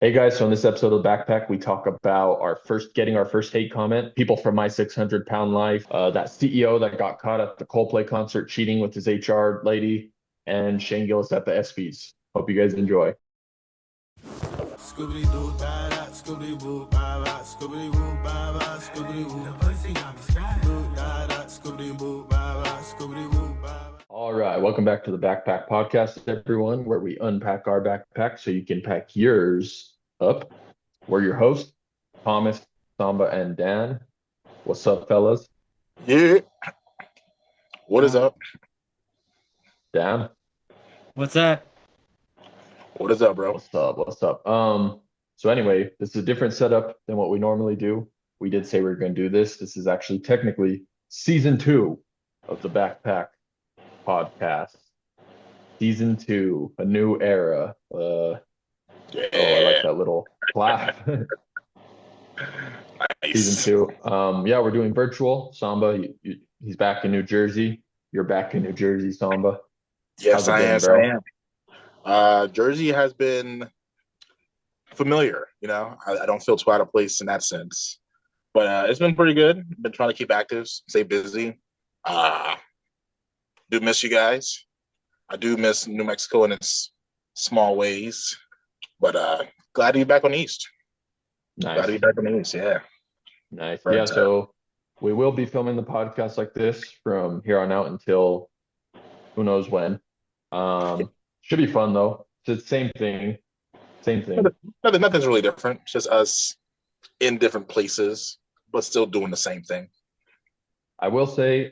Hey guys, so in this episode of Backpack, we talk about getting our first hate comment, people from my 600-pound life, that CEO that got caught at the Coldplay concert cheating with his HR lady, and Shane Gillis at the ESPYs. Hope you guys enjoy. Scooby Doo, da da, Scooby Doo, ba ba, Scooby Doo, ba ba, Scooby Doo. The pussy got me scared. Doo da da, Scooby Doo, ba ba, Scooby Doo, ba ba. All right, welcome back to the Backpack Podcast, everyone, where we unpack our backpack so you can pack yours up. We're your hosts, Thomas, Samba, and Dan. What's up, fellas? Yeah, what is up? Dan, What's that? What is up, bro? what's up? What's up? So anyway, this is a different setup than what we normally do. We did say we were going to do this. This is actually technically season 2 of the Backpack Podcast. Season 2, a new era. Oh, I like that little clap. Nice. Season 2. Yeah, we're doing virtual. Samba, he's back in New Jersey. You're back in New Jersey, Samba. Yes, How's it I been, am. bro? I am. Jersey has been familiar. I don't feel too out of place in that sense, but it's been pretty good. Been trying to keep active, stay busy. Uh, do miss you guys. I do miss New Mexico in its small ways, but glad to be back on the East. Glad to be Nice. back on the East. Yeah. Nice. Yeah, But so we will be filming the podcast like this from here on out until who knows when. Should be fun though. It's the same thing. Same thing. nothing's really different. It's just us in different places, but still doing the same thing. I will say,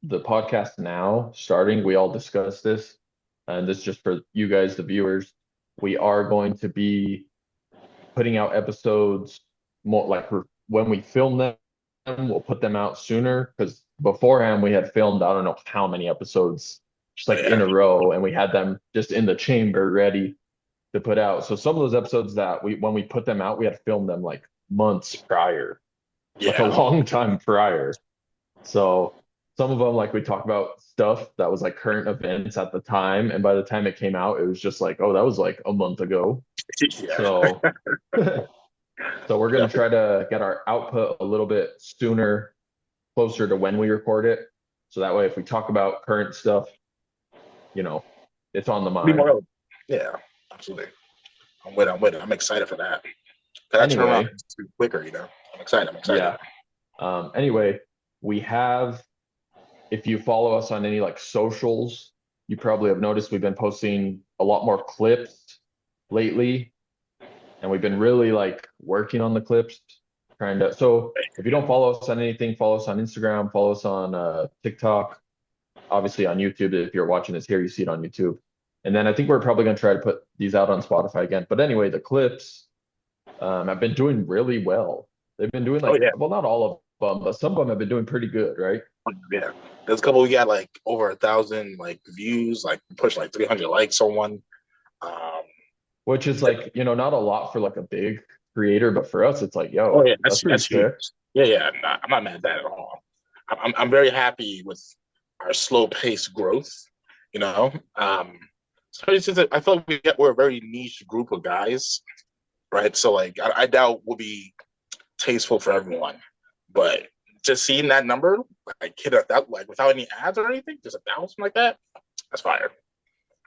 the podcast now starting, we all discussed this, and this is just for you guys, the viewers. We are going to be putting out episodes more like when we film them, we'll put them out sooner because beforehand we had filmed I don't know how many episodes just like in a row, and we had them just in the chamber ready to put out. So some of those episodes that when we put them out, we had filmed them like months prior, like a Yeah. long time prior. So some of them, like we talked about stuff that was like current events at the time, and by the time it came out, it was just like, oh, that was like a month ago. Yeah. So so we're gonna Definitely. try to get our output a little bit sooner, closer to when we record it. So that way, if we talk about current stuff, it's on the Be mind. more. Yeah, absolutely. I'm with it. I'm excited for that. Can I turn Anyway, around quicker? I'm excited. I'm excited. yeah. Anyway, we have, if you follow us on any like socials, you probably have noticed we've been posting a lot more clips lately, and we've been really like working on the clips, trying to. So if you don't follow us on anything, follow us on Instagram, follow us on TikTok, obviously on YouTube. If you're watching this here, you see it on YouTube. And then I think we're probably going to try to put these out on Spotify again. But anyway, the clips have been doing really well. They've been doing Oh like, yeah, well, not all of them, but some of them have been doing pretty good, right? yeah. There's a couple we got like over 1,000 like views, like push like 300 likes on one. Um, Which is like, not a lot for like a big creator, but for us, it's like, oh yo, yeah, that's pretty that's huge. sick. Yeah. I'm not mad at that at all. I'm very happy with our slow paced growth. You know, especially since I feel like we're a very niche group of guys, right? So like I doubt we'll be tasteful for everyone, but just seeing that number, like hit that like without any ads or anything, just 1,000 like that, that's fire.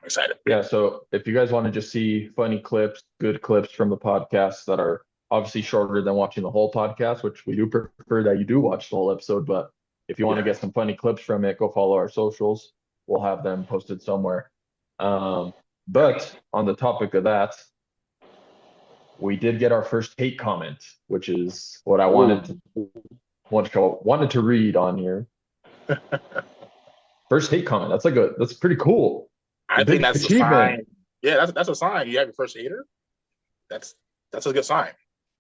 I'm excited. Yeah. So if you guys want to just see funny clips, good clips from the podcast that are obviously shorter than watching the whole podcast, which we do prefer that you do watch the whole episode, but if you want to Yeah. get some funny clips from it, go follow our socials. We'll have them posted somewhere. But on the topic of that, we did get our first hate comment, which is what I wanted to read on here. First hate comment. That's pretty cool. I think Big that's a achievement sign. Yeah, that's a sign. You have your first hater. That's that's a good sign.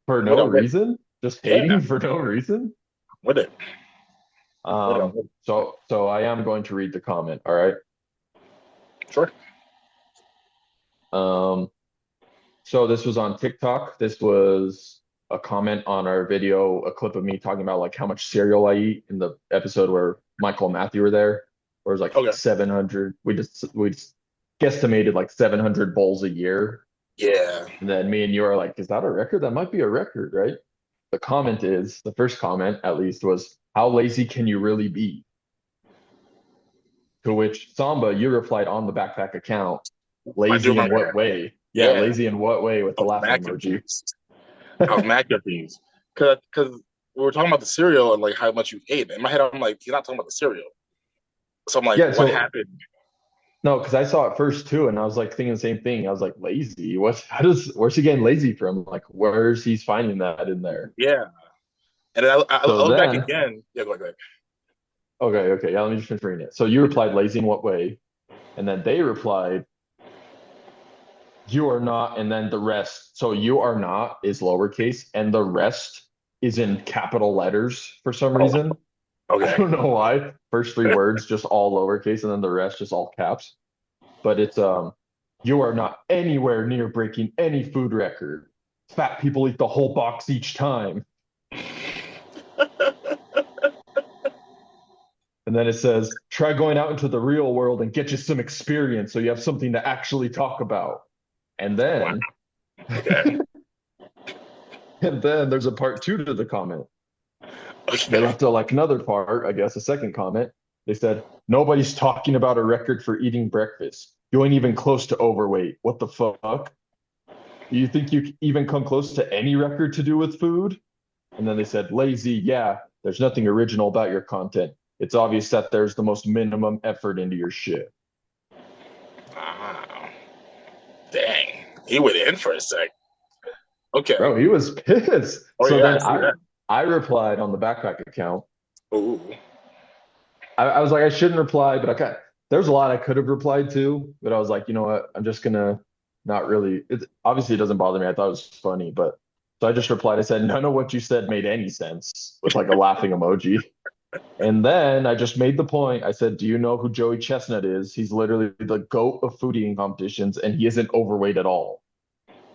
for With no it, with reason, just yeah, hating for no reason. with it, with Um, it. so I am going to read the comment. All right. Sure. Um, so this was on TikTok. This was a comment on our video, a clip of me talking about like how much cereal I eat in the episode where Michael and Matthew were there, where it was like Okay. 700. We just guesstimated like 700 bowls a year. Yeah. And then me and you are like, is that a record? That might be a record, right? The first comment at least was, how lazy can you really be? To which Samba, you replied on the backpack account, I do lazy in remember what that. way? Yeah, Yeah. lazy in what way with I the was laughing mad emoji. confused. I was mad confused. Cause we were talking about the cereal and like how much you ate. In my head, I'm like, he's not talking about the cereal. So I'm like, Yeah, what so happened? no, because I saw it first too, and I was like thinking the same thing. I was like, lazy? Where's he getting lazy from? Like, where's he's finding that in there? Yeah. And then I So look back then, again. Yeah, go ahead. okay, yeah, let me just finish reading it. So you replied, lazy in what way? And then they replied, you are not, and then the rest. So you are not is lowercase, and the rest is in capital letters for some Oh, reason. I okay. don't know why. First three words just all lowercase, and then the rest just all caps. But it's you are not anywhere near breaking any food record. Fat people eat the whole box each time. And then it says, try going out into the real world and get you some experience so you have something to actually talk about. And Wow. then Okay. and then there's a part two to the comment. They Okay. left like another part, I guess, a second comment. They said, nobody's talking about a record for eating breakfast. You ain't even close to overweight. What the fuck? You think you even come close to any record to do with food? And then they said, lazy, yeah, there's nothing original about your content. It's obvious that there's the most minimum effort into your shit. Wow. Dang. He went in for a sec. Okay. Bro, he was pissed. Oh So yeah, I then see that. I replied on the backpack account. Ooh. I was like, I shouldn't reply, but there's a lot I could have replied to, but I was like, you know what? I'm just gonna not really. Obviously it doesn't bother me. I thought it was funny, but so I just replied. I said, none of what you said made any sense with like a laughing emoji. And then I just made the point. I said, do you know who Joey Chestnut is? He's literally the GOAT of food eating competitions, and he isn't overweight at all,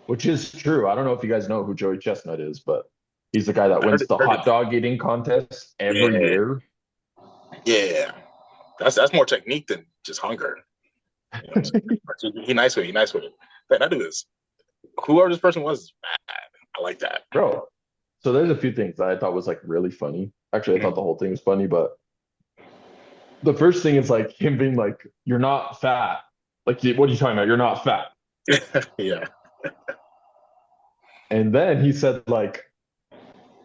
which is true. I don't know if you guys know who Joey Chestnut is, but he's the guy that I wins the heard it. hot dog eating contest every Yeah. year. Yeah. That's more technique than just hunger. You know what I'm saying? He nice with it. He nice with it. Man, I do this. Whoever this person was, bad. I like that. Bro, so there's a few things that I thought was like really funny. Actually, I thought the whole thing was funny, but the first thing is like him being like, "You're not fat." Like, what are you talking about? You're not fat. Yeah. And then he said like,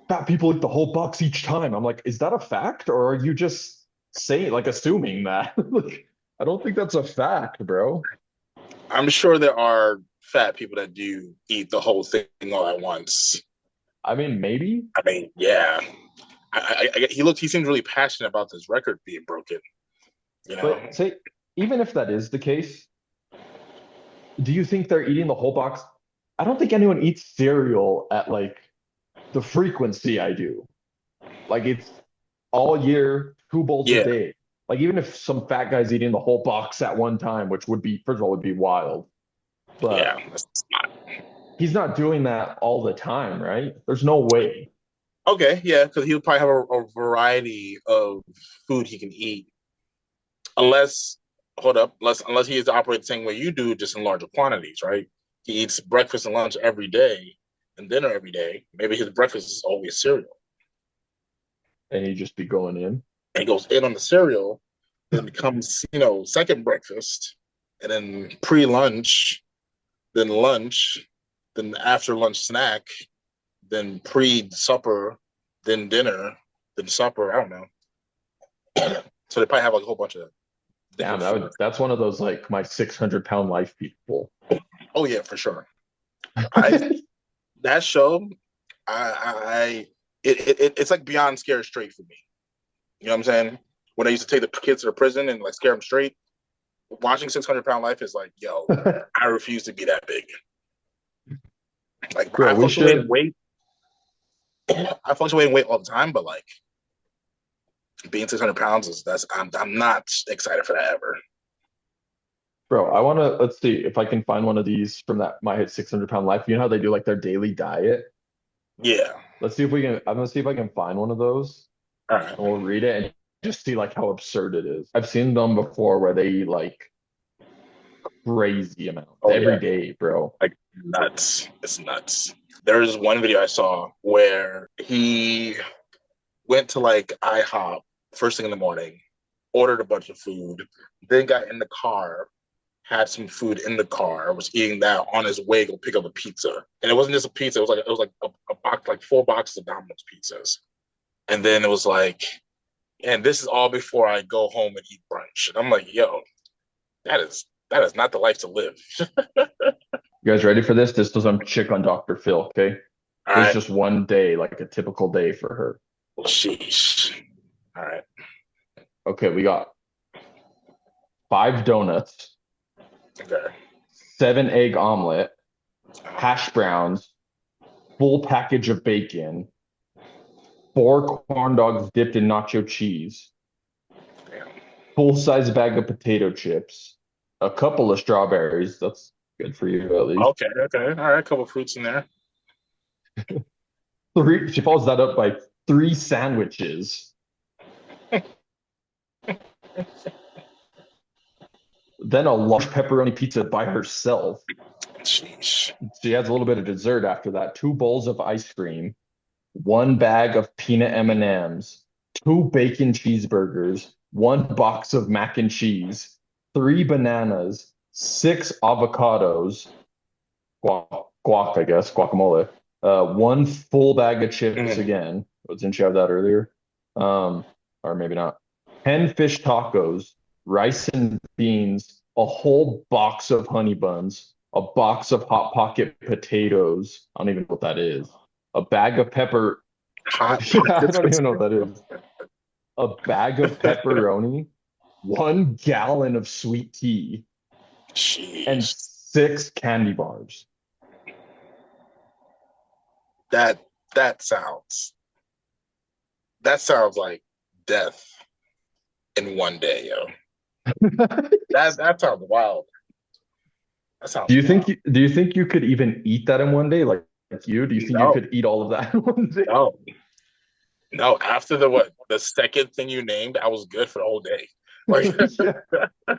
"Fat people eat the whole box each time." I'm like, is that a fact, or are you just saying like assuming that? Like, I don't think that's a fact, bro. I'm sure there are fat people that do eat the whole thing all at once. I mean, maybe, I mean, yeah. He seems really passionate about this record being broken. You know, but say even if that is the case, do you think they're eating the whole box? I don't think anyone eats cereal at like the frequency I do. Like it's all year, two bowls a yeah, day. Like even if some fat guy's eating the whole box at one time, which would be, first of all, would be wild, yeah. but That's not he's not doing that all the time, right? There's no way. okay. Yeah, because he'll probably have a variety of food he can eat, unless hold up, unless he is to operate the same way you do, just in larger quantities, right? He eats breakfast and lunch every day and dinner every day. Maybe his breakfast is always cereal, And he'd just be going in. and he goes in on the cereal, then becomes second breakfast, and then pre-lunch, then lunch, then after lunch snack, then pre-supper, then dinner, then supper. I don't know. So they probably have like a whole bunch of Damn, different food. that's one of those like my 600-pound life people. Oh yeah, for sure. I that show, it's like beyond scare straight for me. You know what I'm saying? When I used to take the kids to the prison and like scare them straight, watching 600 Pound Life is like, yo, I refuse to be that big. Like Bro, I we fluctuate in should, weight. I fluctuate in weight all the time, but like being 600 pounds is I'm not excited for that ever. bro, I want to, let's see if I can find one of these from that my 600-pound life. You know how they do like their daily diet? Yeah. Let's see if we can, I'm gonna see if I can find one of those All right. and we'll read it and just see like how absurd it is. I've seen them before where they eat like crazy amounts Oh every yeah, day, bro. like nuts. It's nuts. There's one video I saw where he went to like IHOP first thing in the morning, ordered a bunch of food, then got in the car, had some food in the car, was eating that on his way to go pick up a pizza. And it wasn't just a pizza, it was like a box, like 4 boxes of Domino's pizzas. And then it was like, and this is all before I go home and eat brunch. And I'm like, yo, that is not the life to live. You guys ready for this? This was some chick on Dr. Phil, okay? All This is right. just one day, like a typical day for her. Well, sheesh. All right. Okay, we got 5 donuts, Okay. 7 egg omelet, hash browns, full package of bacon, 4 corn dogs dipped in nacho cheese, Damn. full-size bag of potato chips, a couple of strawberries. That's good for you at least. Okay. Okay. All right. A couple fruits in there. She follows that up by 3 sandwiches. Then a large pepperoni pizza by herself. Sheesh. She has a little bit of dessert after that. 2 bowls of ice cream, 1 bag of peanut M&Ms, 2 bacon cheeseburgers, 1 box of mac and cheese, 3 bananas, 6 avocados, guac, I guess, guacamole, 1 full bag of chips Mm. again. Didn't you have that earlier? Or maybe not. 10 fish tacos, rice and beans, a whole box of honey buns, a box of Hot Pocket potatoes. I don't even know what that is. A bag of pepper. Hot Yeah, I pockets. don't even know what that is. A bag of pepperoni, 1 gallon of sweet tea, and Sheesh. 6 candy bars. That that sounds that sounds like death in one day, yo. That sounds wild. That sounds wild. Do you think you could even eat that in one day? Like you? Do you think you No, could eat all of that in one day? no, no. After the second thing you named, I was good for the whole day. Like, Yeah.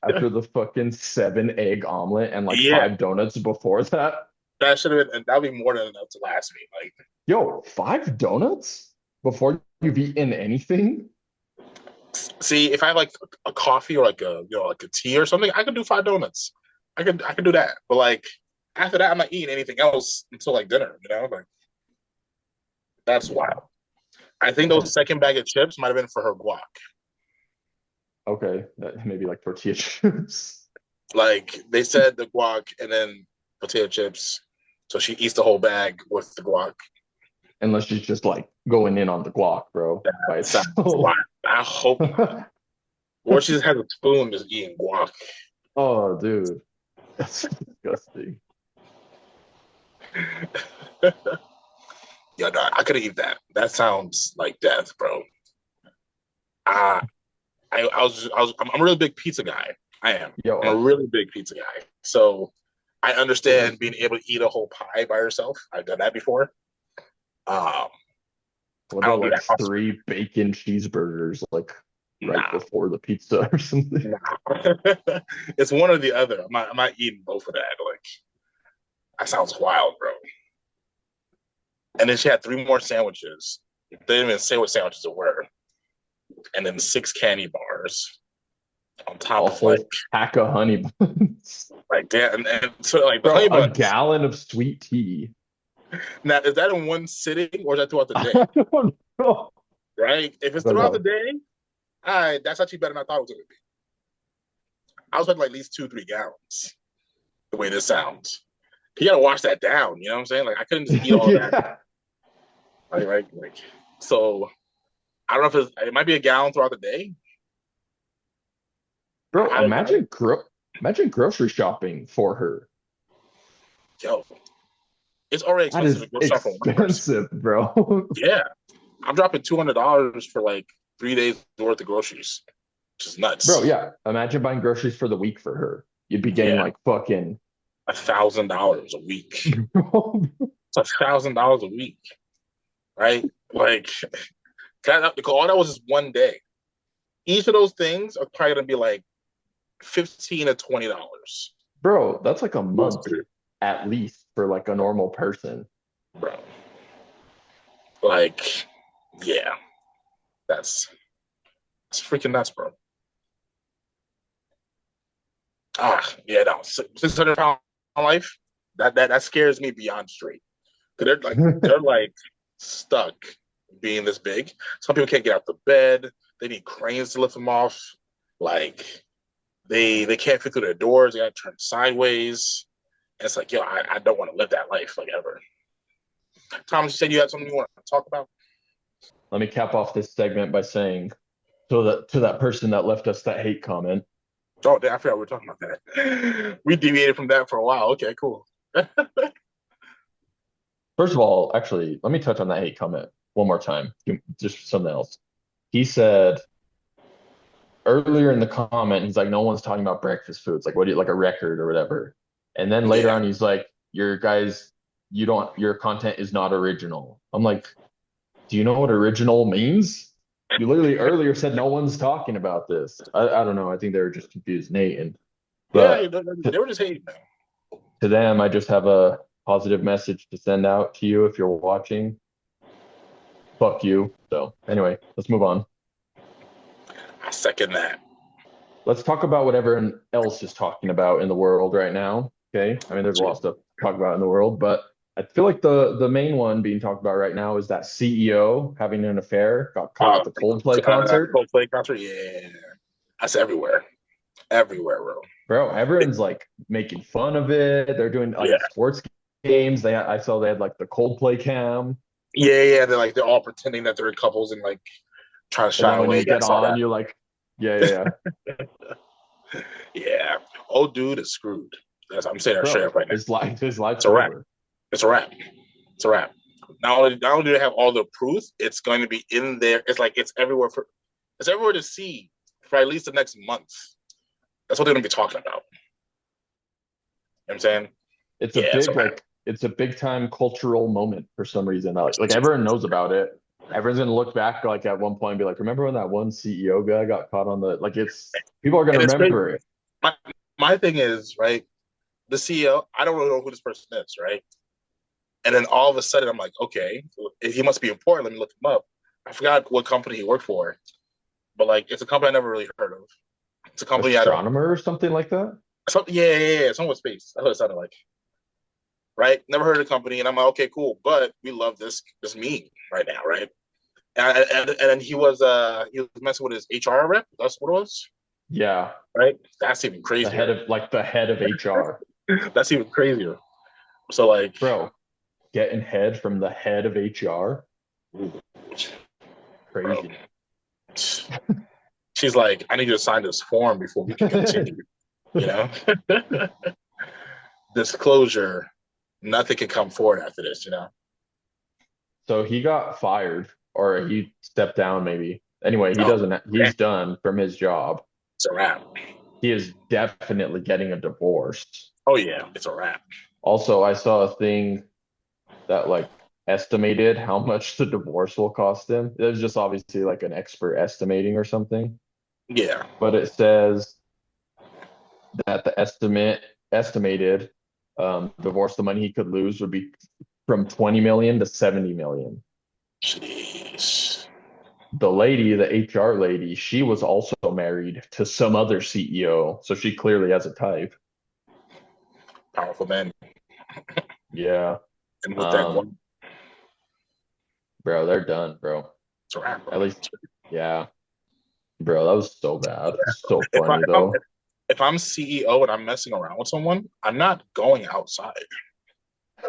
After the fucking 7 egg omelet and like yeah, 5 donuts before that. that should have been that'd be more than enough to last me. Like, Yo, 5 donuts before you've eaten anything? see, if I have like a coffee or like like a tea or something, I could do 5 donuts. I could do that. But like after that, I'm not eating anything else until like dinner. Like that's wild. I think those second bag of chips might have been for her guac. Okay, that maybe like tortilla chips. Like they said the guac and then potato chips. So she eats the whole bag with the guac. Unless she's just like going in on the guac, bro, by Sounds itself. wild. I hope not. Or she just has a spoon just eating guac. Oh, dude, that's disgusting. Yeah, no, I could eat that. That sounds like death, bro. Uh, I'm a really big pizza guy. I am. Yo, I'm a really big pizza guy. So I understand being able to eat a whole pie by yourself. I've done that before. Um, what I about don't do like that constantly. 3 bacon cheeseburgers, like right Nah, before the pizza or something? nah. It's one or the other. I'm not eating both of that. Like that sounds wild, bro. And then she had 3 more sandwiches. They didn't even say what sandwiches it were. And then 6 candy bars on top A of like whole pack of honey buns. that. And so like the Bro, honey a buns. gallon of sweet tea. Now is that in one sitting or is that throughout the day? I don't know. Right? If it's I don't throughout the know. day, all right, that's actually better than I thought it was gonna be. I was expecting like at least 2, 3 gallons. The way this sounds, you gotta wash that down. You know what I'm saying? Like I couldn't just eat all that. Yeah. Like so. I don't know if it might be a gallon throughout the day. Bro, I don't know. imagine grocery shopping for her. Yo, it's already That expensive is to go shop for one person. expensive, bro. Yeah, I'm dropping $200 for like 3 days worth of groceries, which is nuts. Bro, yeah. Imagine buying groceries for the week for her. You'd be getting Yeah, like fucking $1,000 a week. It's $1,000 a week, right? Like, all that was just one day. Each of those things are probably gonna be like $15 to $20, Bro, that's like a month at least for like a normal person. bro. Like, yeah, that's it's freaking nuts, bro. Yeah, no, 600 pound life. That scares me beyond straight. Cause they're like stuck being this big. Some people can't get out the bed. They need cranes to lift them off. Like they can't fit through their doors. They got to turn sideways. And it's like, yo, I don't want to live that life like ever. Thomas, you said you had something you want to talk about? Let me cap off this segment by saying to that person that left us that hate comment. Oh, I forgot we were talking about that. We deviated from that for a while. Okay, cool. First of all, actually, let me touch on that hate comment one more time. Just something else. He said earlier in the comment, he's like, no one's talking about breakfast foods. Like, what do you like a record or whatever? And then later Yeah. on, he's like, your content is not original. I'm like, do you know what original means? You literally earlier said no one's talking about this. I don't know. I think they were just confused, Nate. Yeah, But they were just hating, man. to them, I just have a positive message to send out to you if you're watching. Fuck you. So anyway, let's move on. I second that. Let's talk about what everyone else is talking about in the world right now. Okay. I mean, there's a lot of stuff to talk about in the world, but I feel like the main one being talked about right now is that CEO having an affair, got caught at the Coldplay concert. Coldplay concert, yeah. That's everywhere. Everywhere, bro. Bro, everyone's like making fun of it. They're doing like Yeah. sports games. I saw they had like the Coldplay cam. Yeah. They're all pretending that they're couples and like trying to And then shy when away. you get I saw on, that. you're like, yeah. Yeah. Old dude is screwed. I'm saying that straight up right now. His life's It's a wrap. over. It's a wrap. It's a wrap. Not only do they have all the proof, it's going to be in there. It's like it's everywhere to see for at least the next month. That's what they're gonna be talking about. You know what I'm saying? It's a big it's a big time cultural moment for some reason. Like everyone knows about it. Everyone's gonna look back like at one point and be like, remember when that one CEO guy got caught on the like it's people are gonna remember it. My thing is, right, the CEO, I don't really know who this person is, right? And then all of a sudden I'm like, okay, he must be important. Let me look him up. I forgot what company he worked for, but like it's a company I never really heard of. It's a company Astronomer or something like that. Yeah. Something with space. That's what it sounded like. Right? Never heard of the company, and I'm like, okay, cool. But we love this meme right now, right? And then he was messing with his HR rep. That's what it was. Yeah. Right? That's even crazier. The head of HR. That's even crazier. So like, bro, getting head from the head of HR. Crazy. Bro. She's like, I need you to sign this form before we can continue. You know? Disclosure, nothing can come forward after this, you know? So he got fired or he stepped down maybe. Anyway, he's done from his job. It's a wrap. He is definitely getting a divorce. Oh yeah, it's a wrap. Also, I saw a thing that like estimated how much the divorce will cost him. It was just obviously like an expert estimating or something. Yeah. But it says that the estimated divorce, the money he could lose would be from 20 million to 70 million. Jeez. The lady, the HR lady, she was also married to some other CEO, so she clearly has a type. Powerful man. Yeah. And with that one, bro, they're done, bro. It's a wrap, bro. At least, yeah. Bro, that was so bad. So funny though. If I'm CEO and I'm messing around with someone, I'm not going outside.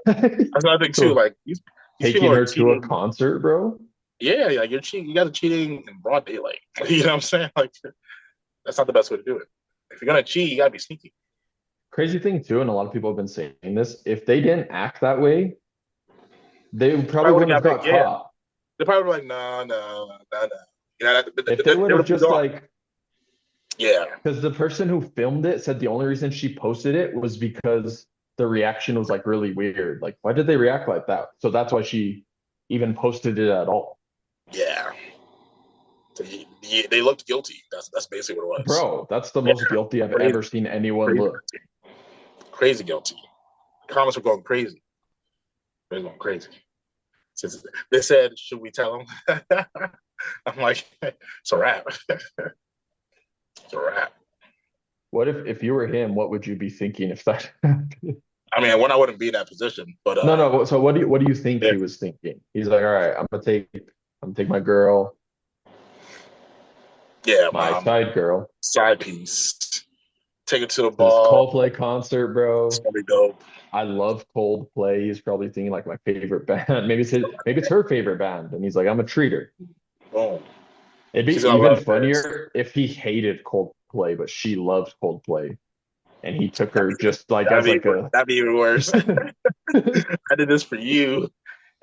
That's another thing too. Like these taking people her cheating. To a concert, bro. Yeah, like you're cheating. You guys are cheating in broad daylight. You know what I'm saying? Like that's not the best way to do it. If you're gonna cheat, you gotta be sneaky. Crazy thing too, and a lot of people have been saying this. If they didn't act that way, they probably wouldn't have got caught. They probably were like, no. You know, if they would have just like, yeah, because the person who filmed it said the only reason she posted it was because the reaction was like really weird. Like, why did they react like that? So that's why she even posted it at all. Yeah. They looked guilty. That's basically what it was. Bro, that's the Yeah, most guilty I've crazy, ever seen anyone crazy, look. crazy guilty. Comments were going crazy. They're going crazy. Since they said, "Should we tell him?" I'm like, "It's a wrap. It's a wrap." What if you were him, what would you be thinking if that happened? I mean, when I wouldn't be in that position, but No. So what do you think yeah, he was thinking? He's like, all right, I'm gonna take my girl, yeah, my side girl, side piece. Take it to the to this ball. Coldplay concert, It's bro. gonna be dope. I love Coldplay. He's probably thinking like my favorite band. Maybe it's her favorite band. And he's like, I'm a treater. Boom. It'd She's be gonna even love this. funnier if he hated Coldplay, but she loved Coldplay. And he took her just like That'd as be like a that'd be even worse. I did this for you,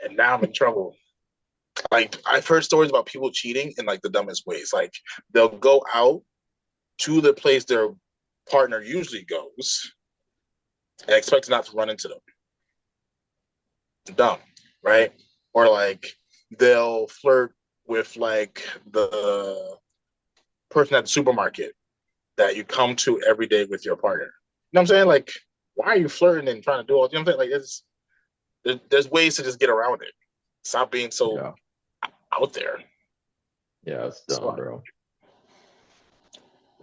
and now I'm in trouble. Like I've heard stories about people cheating in like the dumbest ways. Like they'll go out to the place their partner usually goes and expect not to run into them. Dumb, right? Or like they'll flirt with like the person at the supermarket that you come to every day with your partner. You know what I'm saying? Like, why are you flirting and trying to do all? You know what I'm saying? Like, there's ways to just get around it. Stop being so yeah. out there. Yeah, it's dumb, So, bro.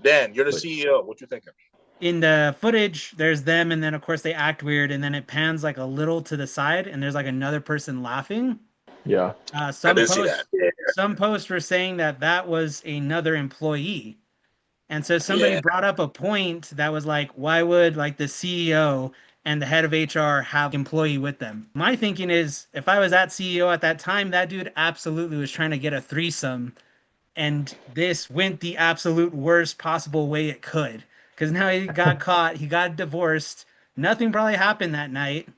Dan, you're the Like, CEO. What you thinking? In the footage, there's them, and then of course they act weird, and then it pans like a little to the side, and there's like another person laughing. yeah. Uh, I some did see that. posts, some posts were saying that that was another employee, and so somebody Yeah, brought up a point that was like, why would like the CEO and the head of HR have employee with them? My thinking is, if I was that CEO at that time, that dude absolutely was trying to get a threesome, and this went the absolute worst possible way it could. Because now he got caught, he got divorced. Nothing probably happened that night.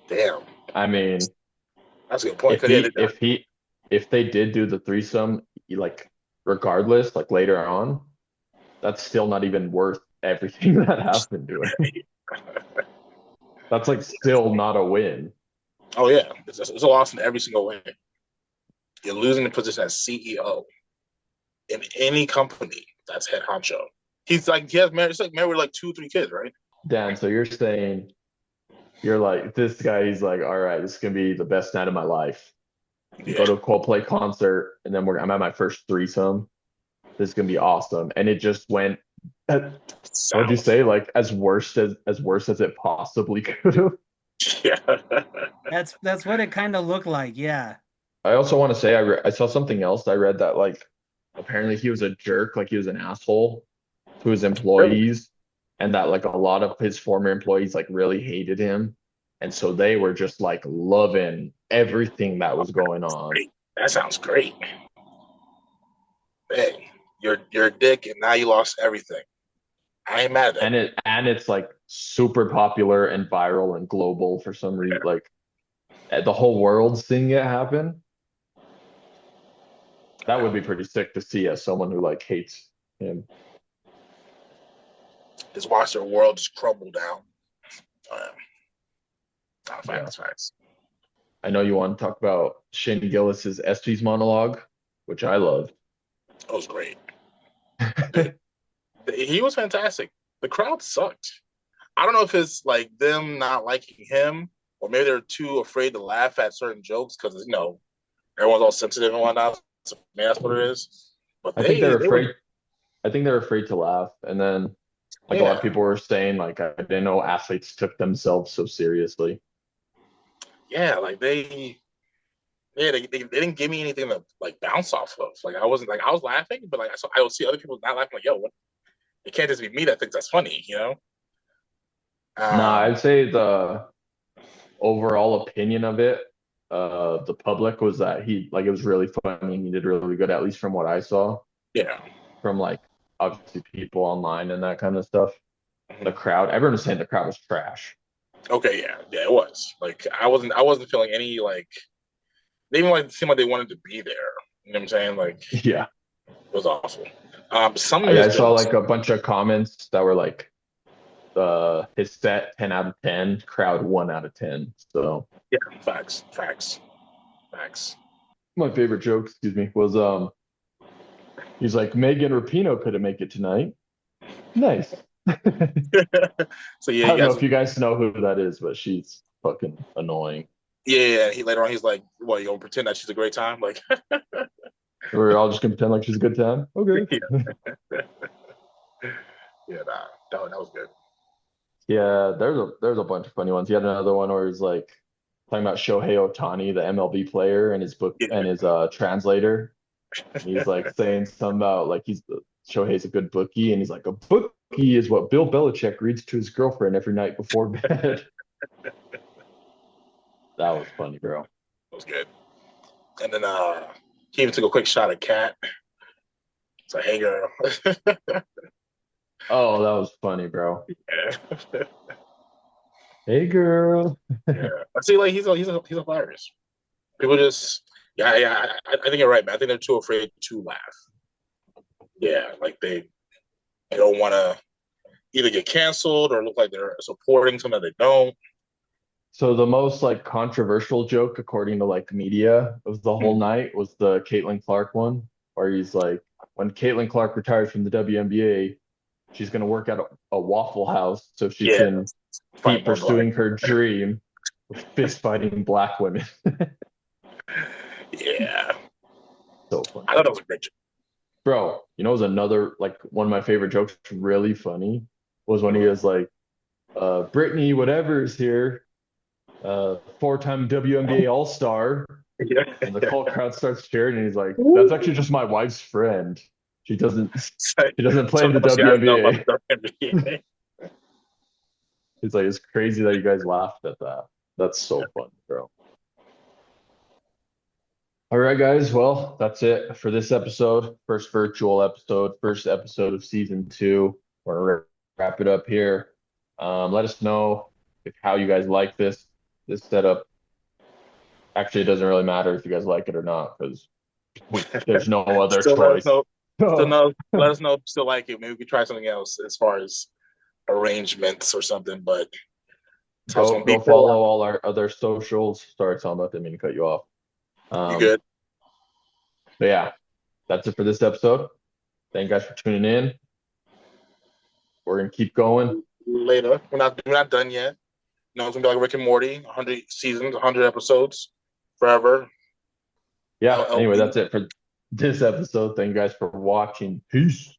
damn. I mean, That's a good point. if Because he if he if they did do the threesome, like regardless, like later on, that's still not even worth everything that happened to him. That's like still not a win. oh yeah, it's a loss in every single way. You're losing the position as CEO in any company that's head honcho. He's like he has married. It's like married with like 2, 3 kids, right? Dan, so you're saying you're like this guy, he's like, all right, this is gonna be the best night of my life. Go Yeah. to a Coldplay concert, and then I'm at my first threesome. This is gonna be awesome. And it just went what'd you South. say? Like as worse as it possibly could have. Yeah. That's what it kind of looked like. Yeah. I also want to say I saw something else. I read that like apparently he was a jerk, like he was an asshole to his Really? employees, and that like a lot of his former employees like really hated him, and so they were just like loving everything that was going on. Great. That sounds great. Hey, you're a dick, and now you lost everything. I ain't mad at that. And it's like super popular and viral and global for some reason. Like the whole world's seeing it happen. That would be pretty sick to see as someone who like hates him. Just watch their world just crumble down. Uh, Yeah. facts. I know you want to talk about Shane Gillis's ESPY's monologue, which I loved. That was great. He was fantastic. The crowd sucked. I don't know if it's like them not liking him, or maybe they're too afraid to laugh at certain jokes because everyone's all sensitive and whatnot. So maybe that's what it is. But I think they're they were afraid. I think they're afraid to laugh. And then like a lot of yeah people were saying like I didn't know athletes took themselves so seriously. like they didn't give me anything to like bounce off of. Like I was laughing, but like I would see other people not laughing. Like yo, what? It can't just be me that thinks that's funny, you know? Nah, Um, I'd say the overall opinion of it, the public was that he like it was really funny and he did really good, at least from what I saw yeah. from like obviously people online and that kind of stuff. The crowd, everyone was saying the crowd was trash. Okay, yeah, it was. Like I wasn't feeling any like they even like seemed like they wanted to be there. You know what I'm saying? Like Yeah. it was awful. Some of I his saw jokes, like a bunch of comments that were like his set 10 out of 10, crowd 1 out of 10. So yeah, facts. my favorite joke, excuse me, was He's like, Megan Rapinoe couldn't make it tonight. Nice. I So yeah, you don't know guys. if you guys know who that is, but she's fucking annoying. Yeah. Later on, he's like, "Well, you gonna pretend that she's a great time?" Like, We're all just gonna pretend like she's a good time. Okay. yeah, yeah, nah, that was good. Yeah, there's a bunch of funny ones. He had another one where he's like talking about Shohei Ohtani, the MLB player, and his book Yeah. and his translator. And he's like saying something about like Shohei's a good bookie, and he's like a bookie is what Bill Belichick reads to his girlfriend every night before bed. That was funny, bro. That was good. And then he even took a quick shot at Cat. It's like, "Hey, girl." Oh, that was funny, bro. Yeah. Hey, girl. Yeah. I see, like he's a virus. People just, yeah. I think you're right, man. I think they're too afraid to laugh. Yeah, like they don't want to either get canceled or look like they're supporting something that they don't. So the most like controversial joke, according to like media, of the whole night was the Caitlin Clark one, where he's like, when Caitlin Clark retires from the WNBA, she's gonna work at a Waffle House so she Yeah, can fight keep more black. pursuing her dream of fist fighting black women. Yeah, So funny. I thought that was a great joke. Bro, was another like one of my favorite jokes, really funny, was when he was like, Brittany, whatever is here, four-time WNBA All-Star. And the Yeah. whole crowd starts cheering, and he's like, "That's actually just my wife's friend. She doesn't. She doesn't play in the Something else you guys know about WNBA." the WNBA. He's like, "It's crazy that you guys laughed at that. That's so fun, bro." All right, guys. Well, that's it for this episode. First virtual episode, first episode of season two. We're gonna wrap it up here. Let us know how you guys like this setup. Actually, it doesn't really matter if you guys like it or not because there's no other Still let us choice. know. Still So, know. Let us know if you still like it. Maybe we could try something else as far as arrangements or something. But that's how it's go gonna be go for a follow while. all our other socials. Sorry, Tom, I didn't mean to cut you off. You Um, good? but yeah, that's it for this episode. Thank you guys for tuning in. We're gonna keep going. Later. We're not done yet. It's gonna be like Rick and Morty, 100 seasons, 100 episodes, forever. Yeah, anyway, LLB. that's it for this episode. Thank you guys for watching. Peace.